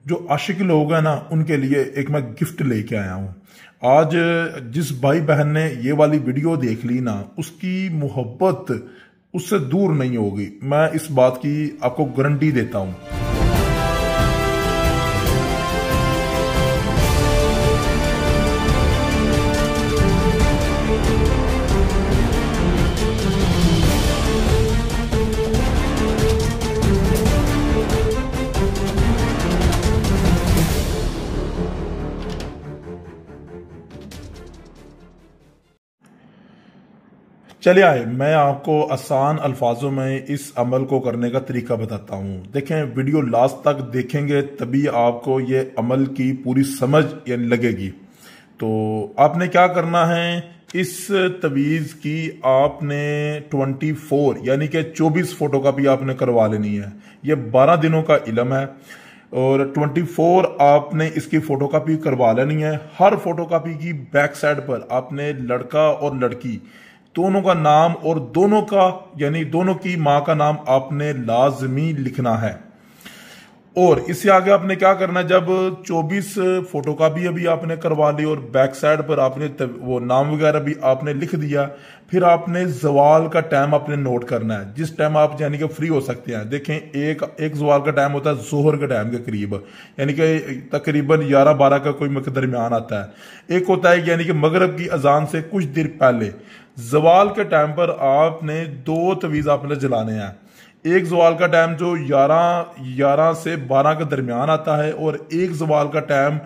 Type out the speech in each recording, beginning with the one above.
जो आशिक लोग हैं ना, उनके लिए एक मैं गिफ्ट लेके आया हूं। आज जिस भाई बहन ने ये वाली वीडियो देख ली ना, उसकी मोहब्बत उससे दूर नहीं होगी। मैं इस बात की आपको गारंटी देता हूं। चलिए आए, मैं आपको आसान अल्फाजों में इस अमल को करने का तरीका बताता हूं। देखें, वीडियो लास्ट तक देखेंगे तभी आपको ये अमल की पूरी समझ लगेगी। तो आपने क्या करना है, इस तवीज़ की आपने 24 यानी कि 24 फोटोकॉपी आपने करवा लेनी है। ये 12 दिनों का इल्म है और 24 आपने इसकी फोटोकॉपी करवा लेनी है। हर फोटोकॉपी की बैक साइड पर आपने लड़का और लड़की दोनों का नाम और दोनों का यानी दोनों की मां का नाम आपने लाजमी लिखना है। और इससे आगे आपने क्या करना है, जब 24 फोटोकॉपी अभी आपने करवा ली और बैक साइड पर आपने वो नाम वगैरह भी आपने लिख दिया, फिर आपने जवाल का टाइम आपने नोट करना है, जिस टाइम आप यानी कि फ्री हो सकते हैं। देखें, एक जवाल का टाइम होता है जोहर के टाइम के करीब, यानी कि तकरीबन 11-12 का कोई दरमियान आता है। एक होता है यानी कि मगरब की अजान से कुछ देर पहले जवाल के टाइम पर आपने 2 तवीज़ आपने जलाने हैं। एक जवाल का टाइम जो 11 से 12 के दरमियान आता है और एक जवाल का टाइम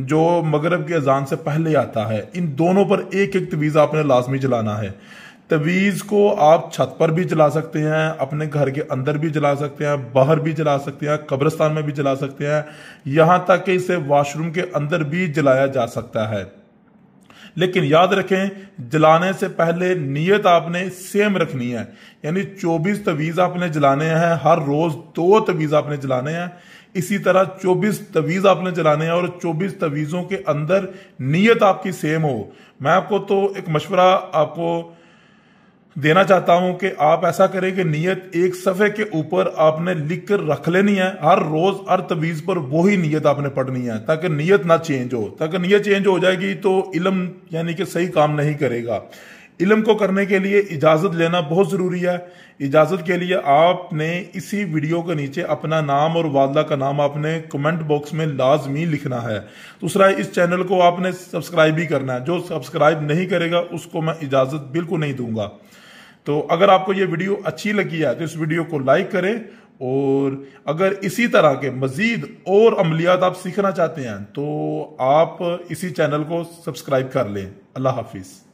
जो मगरब की अजान से पहले आता है। इन दोनों पर एक एक तवीज़ आपने लाजमी जलाना है। तवीज़ को आप छत पर भी जला सकते हैं, अपने घर के अंदर भी जला सकते हैं, बाहर भी जला सकते हैं, कब्रिस्तान में भी जला सकते हैं, यहां तक कि इसे वॉशरूम के अंदर भी जलाया जा सकता है। लेकिन याद रखें, जलाने से पहले नियत आपने सेम रखनी है, यानी 24 तवीज़ आपने जलाने हैं, हर रोज 2 तवीज़ आपने जलाने हैं। इसी तरह 24 तवीज़ आपने जलाने हैं और 24 तवीज़ों के अंदर नियत आपकी सेम हो। मैं आपको तो एक मशवरा आपको देना चाहता हूं कि आप ऐसा करें कि नियत एक सफ़े के ऊपर आपने लिख कर रख लेनी है। हर रोज हर तवीज़ पर वही नियत आपने पढ़नी है, ताकि नियत ना चेंज हो। ताकि नियत चेंज हो जाएगी तो इल्म यानी कि सही काम नहीं करेगा। इल्म को करने के लिए इजाज़त लेना बहुत ज़रूरी है। इजाज़त के लिए आपने इसी वीडियो के नीचे अपना नाम और वालदा का नाम आपने कमेंट बॉक्स में लाजमी लिखना है। दूसरा, इस चैनल को आपने सब्सक्राइब भी करना है। जो सब्सक्राइब नहीं करेगा उसको मैं इजाज़त बिल्कुल नहीं दूंगा। तो अगर आपको ये वीडियो अच्छी लगी है तो इस वीडियो को लाइक करें, और अगर इसी तरह के मजीद और अमलियात आप सीखना चाहते हैं तो आप इसी चैनल को सब्सक्राइब कर लें। अल्लाह हाफिज़।